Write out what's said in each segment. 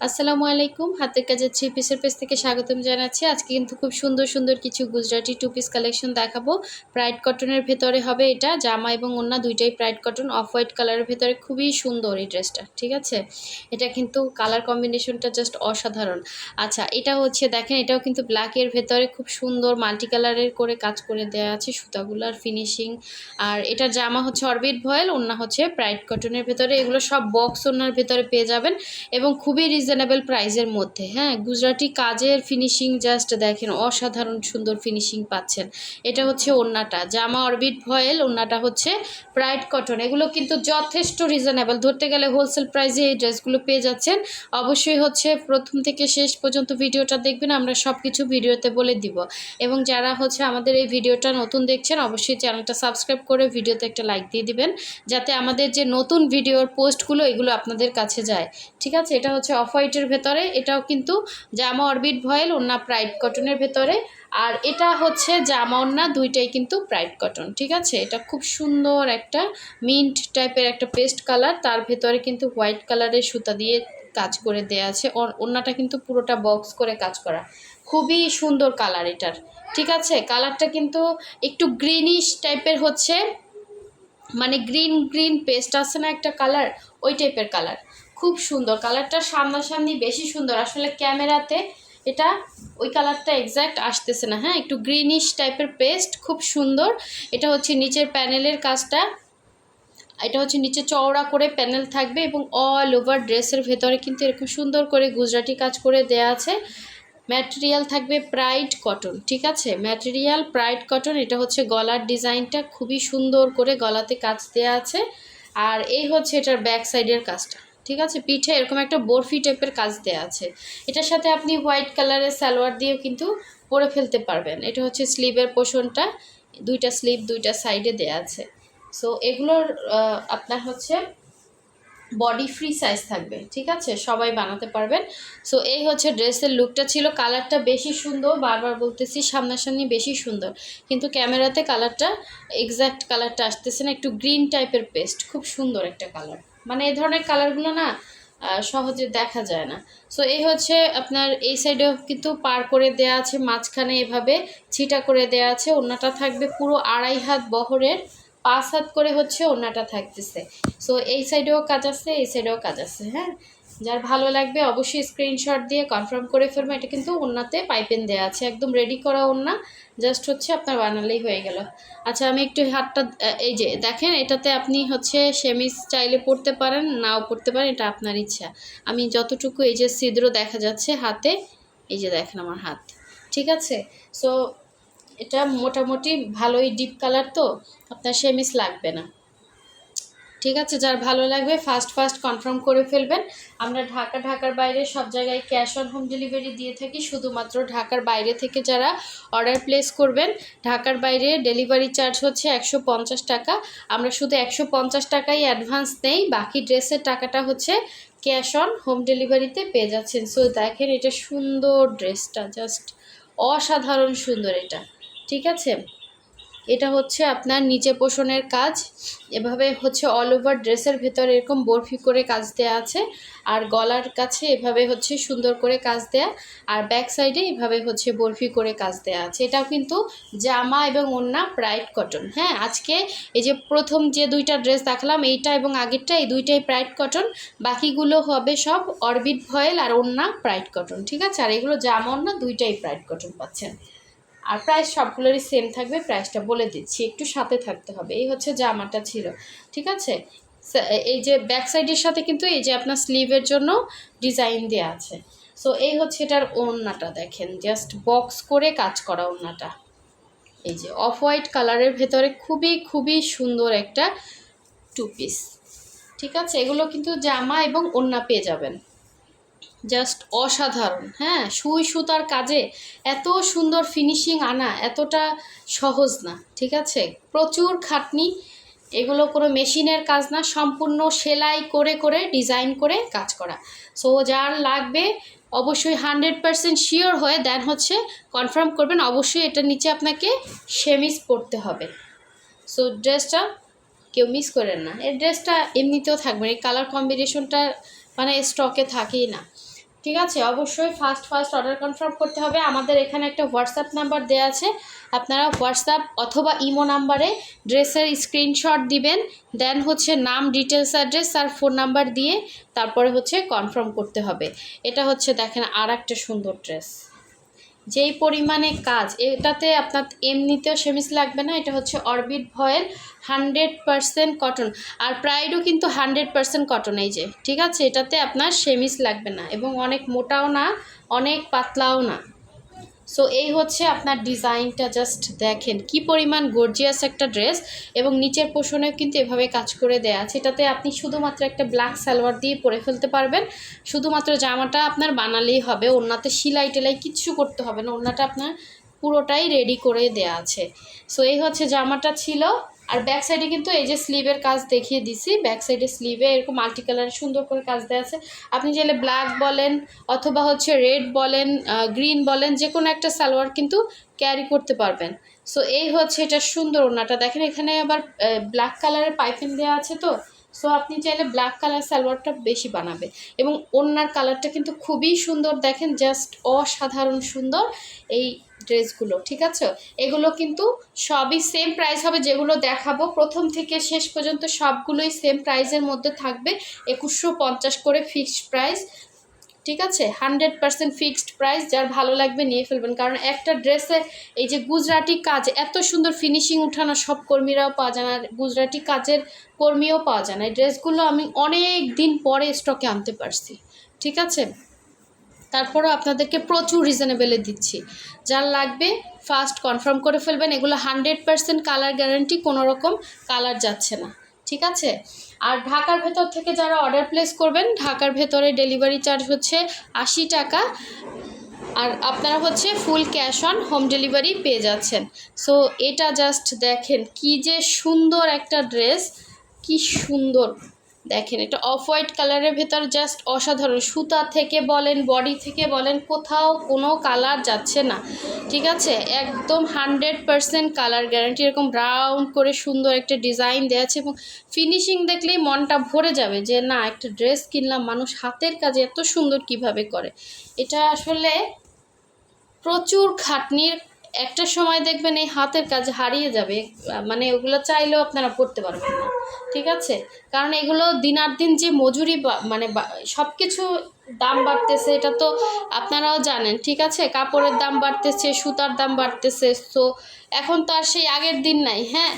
আসসালামু আলাইকুম। হাতের কাজের থ্রি পিসের পেজ থেকে স্বাগতম জানাচ্ছি। আজকে কিন্তু খুব সুন্দর সুন্দর কিছু গুজরাটি টু পিস কালেকশন দেখাবো। প্রাইড কটনের ভেতরে হবে এটা, জামা এবং ওড়না দুইটাই প্রাইড কটন, অফ হোয়াইট কালারের ভেতরে খুবই সুন্দর এই ড্রেসটা। ঠিক আছে, এটা কিন্তু কালার কম্বিনেশনটা জাস্ট অসাধারণ। আচ্ছা, এটা হচ্ছে দেখেন, এটাও কিন্তু ব্ল্যাকের ভেতরে খুব সুন্দর মাল্টি কালারের করে কাজ করে দেওয়া আছে, সুতাগুলার ফিনিশিং। আর এটার জামা হচ্ছে অরবিট ভয়েল, ওড়না হচ্ছে প্রাইড কটনের ভেতরে। এগুলো সব বক্স ওড়নার ভেতরে পেয়ে যাবেন এবং খুবই রিজনেবল প্রাইসের মধ্যে। হ্যাঁ, গুজরাটি কাজের ফিনিশিং জাস্ট দেখেন, অসাধারণ সুন্দর ফিনিশিং পাচ্ছেন। এটা হচ্ছে ওড়নাটা, জামা অরবিট ভয়েল, ওড়নাটা হচ্ছে প্রাইড কটন। এগুলো কিন্তু যথেষ্ট রিজনেবল, ধরতে গেলে হোলসেল প্রাইসে এই ড্রেসগুলো পেয়ে যাচ্ছেন। অবশ্যই হচ্ছে প্রথম থেকে শেষ পর্যন্ত ভিডিওটা দেখবেন, আমরা সব কিছু ভিডিওতে বলে দিব। এবং যারা হচ্ছে আমাদের এই ভিডিওটা নতুন দেখছেন, অবশ্যই চ্যানেলটা সাবস্ক্রাইব করে ভিডিওতে একটা লাইক দিয়ে দিবেন, যাতে আমাদের যে নতুন ভিডিওর পোস্টগুলো এগুলো আপনাদের কাছে যায়। ঠিক আছে, এটা হচ্ছে অফ হোয়াইটের ভেতরে, এটাও কিন্তু জামা অরবিট ভয়েল, ওড়না প্রাইড কটনের ভেতরে। আর এটা হচ্ছে জামা ওড়না দুইটাই কিন্তু প্রাইড কটন। ঠিক আছে, এটা খুব সুন্দর একটা মিন্ট টাইপের একটা পেস্ট কালার, তার ভেতরে কিন্তু হোয়াইট কালারের সুতা দিয়ে কাজ করে দেয়া আছে। ওড়নাটা কিন্তু পুরোটা বক্স করে কাজ করা, খুবই সুন্দর কালার এটার। ঠিক আছে, কালারটা কিন্তু একটু গ্রিনিশ টাইপের হচ্ছে, মানে গ্রিন গ্রিন পেস্ট আছে না একটা কালার, ওই টাইপের কালার। খুব সুন্দর কালারটা, সামনাসামনি বেশি সুন্দর, আসলে ক্যামেরাতে এটা ওই কালারটা এক্স্যাক্ট আসতেছে না। হ্যাঁ, একটু গ্রিনিশ টাইপের পেস্ট, খুব সুন্দর। এটা হচ্ছে নিচের প্যানেলের কাজটা, এটা হচ্ছে নিচে চওড়া করে প্যানেল থাকবে এবং অল ওভার ড্রেসের ভেতরে কিন্তু এরকম সুন্দর করে গুজরাটি কাজ করে দেয়া আছে। ম্যাটেরিয়াল থাকবে প্রাইড কটন। ঠিক আছে, ম্যাটেরিয়াল প্রাইড কটন। এটা হচ্ছে গলার ডিজাইনটা, খুবই সুন্দর করে গলাতে কাজ দেওয়া আছে। আর এই হচ্ছে এটার ব্যাক সাইডের কাজটা। ঠিক আছে, পিঠে এরকম একটা বরফি টাইপের কাজ দেওয়া আছে। এটার সাথে আপনি হোয়াইট কালারের সালোয়ার দিয়েও কিন্তু পরে ফেলতে পারবেন। এটা হচ্ছে স্লিভের পোর্শনটা, দুইটা স্লিভ দুইটা সাইডে দেওয়া আছে। সো এগুলোর আপনার হচ্ছে বডি ফ্রি সাইজ থাকবে। ঠিক আছে, সবাই বানাতে পারবেন। সো এই হচ্ছে ড্রেসের লুকটা ছিল। কালারটা বেশি সুন্দর, বারবার বলতেছি সামনাসামনি বেশি সুন্দর, কিন্তু ক্যামেরাতে কালারটা এক্স্যাক্ট কালারটা আসতেছে না, একটু গ্রিন টাইপের পেস্ট, খুব সুন্দর একটা কালার। মানে এই ধরনের কালারগুলো না সহজে দেখা যায় না। সো এই হচ্ছে আপনার এই সাইডেও কিন্তু পার করে দেয়া আছে, মাঝখানে এভাবে ছিটা করে দেয়া আছে। ওড়নাটা থাকবে পুরো 2.5 হাত বহরের, 5 হাত করে হচ্ছে ওড়নাটা থাকতেছে। সো এই সাইডেও কাজ আছে, এই সাইডেও কাজ আছে। হ্যাঁ, যার ভালো লাগবে অবশ্যই স্ক্রিনশট দিয়ে কনফার্ম করে ফেলবেন। এটা কিন্তু ওড়নাতে পাইপেন দেওয়া আছে, একদম রেডি করা ওড়না, জাস্ট হচ্ছে আপনার বানালেই হয়ে গেল। আচ্ছা, আমি একটু হাতটা এই যে দেখেন, এটাতে আপনি হচ্ছে সেমিস চাইলে পরতে পারেন, নাও পরতে পারেন, এটা আপনার ইচ্ছা। আমি যতটুকু, এই যে ছিদ্র দেখা যাচ্ছে হাতে, এই যে দেখেন আমার হাত। ঠিক আছে, সো এটা মোটামুটি ভালোই ডিপ কালার, তো আপনার সেমিস লাগবে না। ঠিক আছে, যার ভালো লাগবে ফার্স্ট ফার্স্ট কনফার্ম করে ফেলবেন। আমরা ঢাকার বাইরে সব জায়গায় ক্যাশ অন হোম ডেলিভারি দিয়ে থাকি। শুধুমাত্র ঢাকার বাইরে থেকে যারা অর্ডার প্লেস করবেন, ঢাকার বাইরে ডেলিভারি চার্জ হচ্ছে 150 টাকা। আমরা শুধু 150 টাকাই অ্যাডভান্স নেই, বাকি ড্রেসের টাকাটা হচ্ছে ক্যাশ অন হোম ডেলিভারিতে পেয়ে যাচ্ছেন। সো দেখেন, এটা সুন্দর ড্রেসটা, জাস্ট অসাধারণ সুন্দর এটা। ঠিক আছে, এটা হচ্ছে আপনার নিচে পোষণের কাজ, এভাবে হচ্ছে অল ওভার ড্রেসের ভেতরে এরকম বরফি করে কাজ দেয়া আছে। আর গলার কাছে এভাবে হচ্ছে সুন্দর করে কাজ দেয়া, আর ব্যাক সাইডে এভাবে হচ্ছে বরফি করে কাজ দেয়া আছে। এটাও কিন্তু জামা এবং ওড়না প্রাইড কটন। হ্যাঁ, আজকে এই যে প্রথম যে দুইটা ড্রেস দেখালাম, এইটা এবং আগেরটা, এই দুইটাই প্রাইড কটন, বাকিগুলো হবে সব অরবিট ভয়েল আর ওড়না প্রাইড কটন। ঠিক আছে, আর এগুলো জামা ওড়না দুইটাই প্রাইড কটন পাচ্ছেন। আর প্রাইস সবগুলোরই সেম থাকবে, প্রাইসটা বলে দিচ্ছি, একটু সাথে থাকতে হবে। এই হচ্ছে জামাটা ছিল। ঠিক আছে, এই যে ব্যাক সাইডের সাথে কিন্তু এই যে আপনার স্লিভের জন্য ডিজাইন দেওয়া আছে। সো এই হচ্ছে এটার ওড়নাটা, দেখেন জাস্ট বক্স করে কাজ করা ওড়নাটা, এই যে অফ হোয়াইট কালারের ভেতরে খুবই খুবই সুন্দর একটা টু পিস। ঠিক আছে, এগুলো কিন্তু জামা এবং ওড়না পেয়ে যাবেন, জাস্ট অসাধারণ। হ্যাঁ, সুই সুতার কাজে এত সুন্দর ফিনিশিং আনা এতটা সহজ না। ঠিক আছে, প্রচুর খাটনি, এগুলো কোনো মেশিনের কাজ না, সম্পূর্ণ সেলাই করে করে ডিজাইন করে কাজ করা। সো যার লাগবে অবশ্যই 100% শিওর হয়ে দেন হচ্ছে কনফার্ম করবেন। অবশ্যই এটার নিচে আপনাকে সেমিস পরতে হবে। সো ড্রেসটা কেউ মিস করেন না, এই ড্রেসটা এমনিতেও থাকবে, এই কালার কম্বিনেশনটা মানে স্টকে থাকেই না। ঠিক আছে, অবশ্যই ফার্স্ট অর্ডার কনফার্ম করতে হবে। আমাদের এখানে একটা হোয়াটসঅ্যাপ নাম্বার দেওয়া আছে, আপনারা হোয়াটসঅ্যাপ অথবা ইমো নাম্বারে ড্রেসের স্ক্রিনশট দিবেন, দেন হচ্ছে নাম, ডিটেলস, অ্যাড্রেস আর ফোন নাম্বার দিয়ে তারপরে হচ্ছে কনফার্ম করতে হবে। এটা হচ্ছে দেখেন আর একটা সুন্দর ড্রেস, যেই পরিমাণে কাজ এটাতে আপনার এমনিতেও সেমিস লাগবে না। এটা হচ্ছে অরবিট ভয়েল 100% কটন, আর প্রাইডও কিন্তু 100% কটন। এই যে ঠিক আছে, এটাতে আপনার সেমিস লাগবে না এবং অনেক মোটাও না, অনেক পাতলাও না। সো এই হচ্ছে আপনার ডিজাইনটা, জাস্ট দেখেন কি পরিমাণ গর্জিয়াস একটা ড্রেস, এবং নিচের পোর্শনেও কিন্তু এভাবে কাজ করে দেয়া আছে। এটাতে আপনি শুধুমাত্র একটা ব্ল্যাক সালোয়ার দিয়ে পরে ফেলতে পারবেন, শুধুমাত্র জামাটা আপনার বানালেই হবে, ওড়নাতে সেলাই টেলাই কিচ্ছু করতে হবে না, ওড়নাটা আপনার পুরোটাই রেডি করে দেয়া আছে। সো এই হচ্ছে জামাটা ছিল। আর ব্যাক সাইডে কিন্তু এই যে স্লিভের কাজ দেখিয়ে দিছি, ব্যাক সাইডে স্লিভে এরকম মাল্টি কালারের সুন্দর করে কাজ দেওয়া আছে। আপনি চাইলে ব্ল্যাক বলেন অথবা হচ্ছে রেড বলেন, গ্রিন বলেন, যে কোনো একটা সালোয়ার কিন্তু ক্যারি করতে পারবেন। সো এই হচ্ছে এটা সুন্দর ওড়নাটা, দেখেন এখানে আবার ব্ল্যাক কালারের পাইপিং দেওয়া আছে। তো সো আপনি চাইলে ব্ল্যাক কালার সালোয়ারটা বেশি বানাবে, এবং ওড়নার কালারটা কিন্তু খুবই সুন্দর, দেখেন জাস্ট অসাধারণ সুন্দর এই ড্রেসগুলো। ঠিক আছে, এগুলো কিন্তু সবই সেম প্রাইস হবে, যেগুলো দেখাবো প্রথম থেকে শেষ পর্যন্ত সবগুলোই সেম প্রাইসের মধ্যে থাকবে, 2150 করে ফিক্সড প্রাইস। ঠিক আছে, 100% ফিক্সড প্রাইস। যার ভালো লাগবে নিয়ে ফেলবেন, কারণ একটা ড্রেসে এই যে গুজরাটি কাজ এত সুন্দর ফিনিশিং উঠানো সব কর্মীরাও পাওয়া যায় না, গুজরাটি কাজের কর্মীও পাওয়া যায় না। এই ড্রেসগুলো আমি অনেক দিন পরে স্টকে আনতে পারছি। ঠিক আছে, তারপরও আপনাদেরকে প্রচুর রিজনেবেলে দিচ্ছি, যার লাগবে ফার্স্ট কনফার্ম করে ফেলবেন। এগুলো 100% কালার গ্যারান্টি, কোনো রকম কালার যাচ্ছে না। ঠিক আছে, আর ঢাকার ভেতর থেকে যারা অর্ডার প্লেস করবেন, ঢাকার ভেতরে ডেলিভারি চার্জ হচ্ছে 80 টাকা, আর আপনারা হচ্ছে full cash on home delivery পেয়ে যাচ্ছেন। সো এটা জাস্ট দেখেন কি যে সুন্দর একটা ড্রেস, কি সুন্দর দেখেন, এটা অফ হোয়াইট কালারের ভেতর, জাস্ট অসাধারণ। সুতা থেকে বলেন, বডি থেকে বলেন, কোথাও কোনো কালার যাচ্ছে না। ঠিক আছে, একদম 100% কালার গ্যারান্টি। এরকম রাউন্ড করে সুন্দর একটা ডিজাইন দেওয়া আছে, এবং ফিনিশিং দেখলেই মনটা ভরে যাবে যে না, একটা ড্রেস কিনলাম, মানুষ হাতের কাজে এত সুন্দর কিভাবে করে। এটা আসলে প্রচুর খাটনির, একটা সময় দেখবেন এই হাতের কাজ হারিয়ে যাবে, মানে ওগুলো চাইলেও আপনারা পড়তে পারবেন না। ঠিক আছে, কারণ এগুলো দিনার দিন যে মজুরি মানে সব কিছু দাম বাড়তেছে, এটা তো আপনারাও জানেন। ঠিক আছে, কাপড়ের দাম বাড়তেছে, সুতার দাম বাড়তেছে। তো এখন তো আর সেই আগের দিন নাই। হ্যাঁ,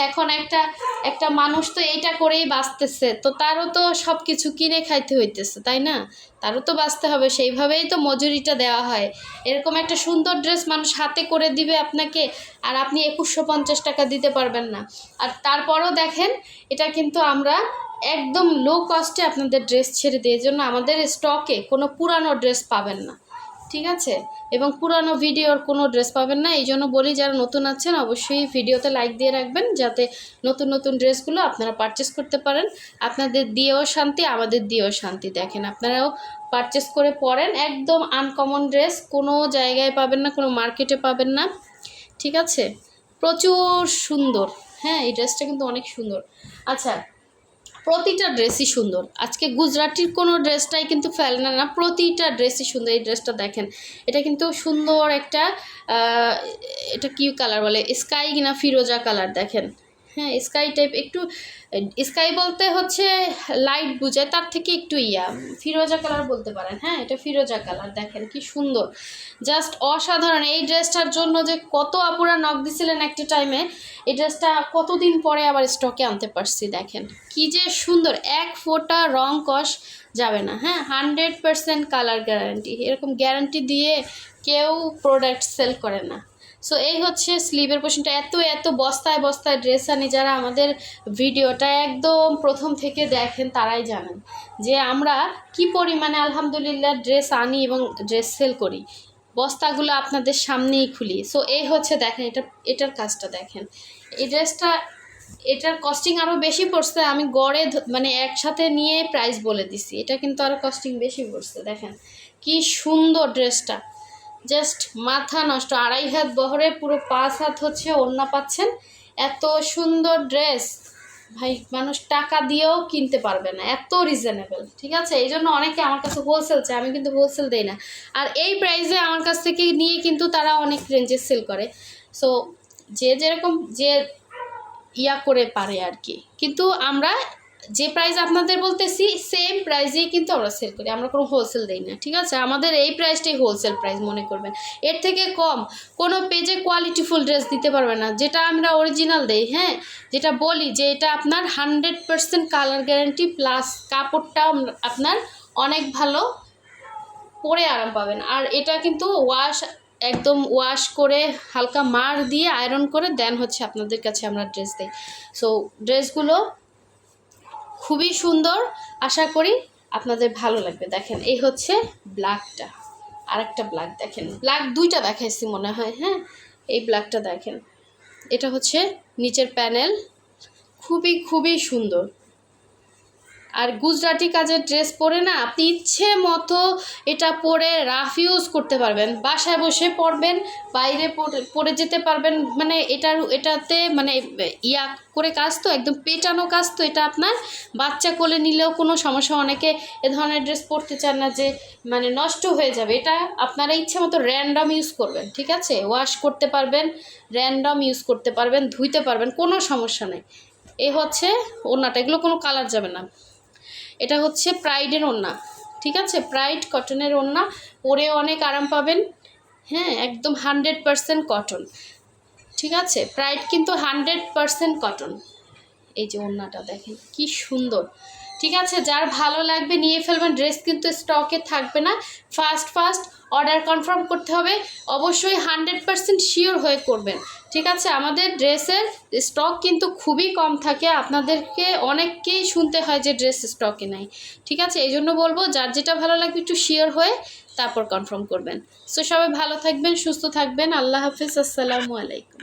এখন একটা একটা মানুষ তো এইটা করেই বাঁচতেছে, তো তারও তো সব কিছু কিনে খাইতে হইতেছে, তাই না? তারও তো বাঁচতে হবে, সেইভাবেই তো মজুরিটা দেওয়া হয়। এরকম একটা সুন্দর ড্রেস মানুষ হাতে করে দিবে আপনাকে, আর আপনি 2150 টাকা দিতে পারবেন না। আর তারপরও দেখেন, এটা কিন্তু আমরা একদম লো কস্টে আপনাদের ড্রেস ছেড়ে দিই, এই জন্য আমাদের স্টকে কোনো পুরানো ড্রেস পাবেন না। ঠিক আছে, এবং পুরানো ভিডিওর কোনো ড্রেস পাবেন না। এই জন্য বলি, যারা নতুন আছেন অবশ্যই ভিডিওতে লাইক দিয়ে রাখবেন, যাতে নতুন নতুন ড্রেসগুলো আপনারা পারচেস করতে পারেন। আপনাদের দিয়েও শান্তি, আমাদের দিয়েও শান্তি। দেখেন, আপনারাও পারচেস করে পরেন, একদম আনকমন ড্রেস কোনো জায়গায় পাবেন না, কোনো মার্কেটে পাবেন না। ঠিক আছে, প্রচুর সুন্দর। হ্যাঁ, এই ড্রেসটা কিন্তু অনেক সুন্দর। আচ্ছা, প্রতিটা ড্রেসই সুন্দর। আজকে গুজরাটির কোনো ড্রেসটাই কিন্তু ফেলনা না, প্রতিটা ড্রেসই সুন্দর। এই ড্রেসটা দেখেন, এটা কিন্তু সুন্দর একটা এটা কি কালার বলে, স্কাই কিনা ফিরোজা কালার, দেখেন। হ্যাঁ, স্কাই টাইপ, একটু স্কাই বলতে হচ্ছে লাইট বুঝায়, তার থেকে একটু ফিরোজা কালার বলতে পারেন। হ্যাঁ, এটা ফিরোজা কালার, দেখেন কি সুন্দর, জাস্ট অসাধারণ। এই ড্রেসটার জন্য যে কত আপুরা নক দিছিলেন একটা টাইমে, এই ড্রেসটা কতদিন পরে আবার স্টকে আনতে পারছি। দেখেন কি যে সুন্দর, এক ফোঁটা রং কষ যাবে না। হ্যাঁ, 100% কালার গ্যারান্টি, এরকম গ্যারান্টি দিয়ে কেউ প্রোডাক্ট সেল করে না। সো এই হচ্ছে স্লিভের পোর্শনটা। এত এত বস্তায় বস্তায় ড্রেস আনি, যারা আমাদের ভিডিওটা একদম প্রথম থেকে দেখেন তারাই জানেন যে আমরা কি পরিমাণে আলহামদুলিল্লাহ ড্রেস আনি এবং ড্রেস সেল করি। বস্তাগুলো আপনাদের সামনেই খুলি। সো এই হচ্ছে দেখেন, এটার কাজটা দেখেন। এই ড্রেসটা, এটার কস্টিং আরও বেশি পড়ছে, আমি গড়ে মানে একসাথে নিয়ে প্রাইস বলে দিছি, এটা কিন্তু আরও কস্টিং বেশি পড়ছে। দেখেন কি সুন্দর ড্রেসটা, জাস্ট মাথা নষ্ট। 2.5 হাত বহরে, পুরো 5 হাত হচ্ছে ওড়না পাচ্ছেন, এত সুন্দর ড্রেস। ভাই মানুষ টাকা দিয়েও কিনতে পারবে না, এত রিজনেবল। ঠিক আছে, এই জন্য অনেকে আমার কাছে হোলসেল চায়, আমি কিন্তু হোলসেল দেই না। আর এই প্রাইসে আমার কাছ থেকে নিয়ে কিন্তু তারা অনেক রেঞ্জে সেল করে। সো যে যেরকম যে ইয়া করে পারে আর কি, কিন্তু আমরা যে প্রাইস আপনাদের বলতেছি সেম প্রাইসেই কিন্তু আমরা সেল করি, আমরা কোনো হোলসেল দেই না। ঠিক আছে, আমাদের এই প্রাইসটাই হোলসেল প্রাইস মনে করবেন, এর থেকে কম কোনো পেজে কোয়ালিটিফুল ড্রেস দিতে পারবে না। যেটা আমরা অরিজিনাল দেই, হ্যাঁ, যেটা বলি যে এটা আপনার 100% কালার গ্যারান্টি প্লাস কাপড়টাও আপনার অনেক ভালো, পরে আরাম পাবেন। আর এটা কিন্তু একদম ওয়াশ করে হালকা মার দিয়ে আয়রন করে দেন হচ্ছে আপনাদের কাছে আমরা ড্রেস দিই। সো ড্রেসগুলো খুবই সুন্দর, আশা করি আপনাদের ভালো লাগবে। দেখেন এই হচ্ছে ব্ল্যাকটা, আরেকটা ব্ল্যাক দেখেন, ব্ল্যাক দুইটা দেখাইছি মনে হয়, হ্যাঁ, এই ব্ল্যাকটা দেখেন, এটা হচ্ছে নিচের প্যানেল, খুবই খুবই সুন্দর। আর গুজরাটি কাজের ড্রেস পরে না আপনি ইচ্ছে মতো এটা পরে রাফ ইউজ করতে পারবেন, বাসায় বসে পরবেন, বাইরে পরে যেতে পারবেন। মানে এটাতে মানে ইয়া করে কাজ তো, একদম পেটানো কাজ তো, এটা আপনার বাচ্চা কোলে নিলেও কোনো সমস্যা। অনেকে এ ধরনের ড্রেস পরতে চান না যে মানে নষ্ট হয়ে যাবে, এটা আপনারা ইচ্ছে মতো র্যান্ডম ইউজ করবেন। ঠিক আছে, ওয়াশ করতে পারবেন, র্যান্ডম ইউজ করতে পারবেন, ধুইতে পারবেন, কোনো সমস্যা নেই। এই হচ্ছে ওড়নাটা, এগুলো কোনো কালার যাবে না। এটা হচ্ছে প্রাইডের ওড়না। ঠিক আছে, প্রাইড কটনের ওড়না, পরেও অনেক আরাম পাবেন। হ্যাঁ, একদম 100% কটন। ঠিক আছে, প্রাইড কিন্তু 100% কটন। এই যে ওড়নাটা দেখেন কি সুন্দর। ঠিক আছে, যার ভালো লাগবে নিয়ে ফেলবেন, ড্রেস কিন্তু স্টকে থাকবে না। ফার্স্ট অর্ডার কনফার্ম করতে হবে, অবশ্যই 100% শিওর হয়ে করবেন। ঠিক আছে, আমাদের ড্রেসের স্টক কিন্তু খুবই কম থাকে, আপনাদেরকে অনেককেই শুনতে হয় যে ড্রেস স্টকে নাই। ঠিক আছে, এই জন্য বলবো যার যেটা ভালো লাগবে একটু শিওর হয়ে তারপর কনফার্ম করবেন। সো সবাই ভালো থাকবেন, সুস্থ থাকবেন, আল্লাহ হাফিজ, আসসালামু আলাইকুম।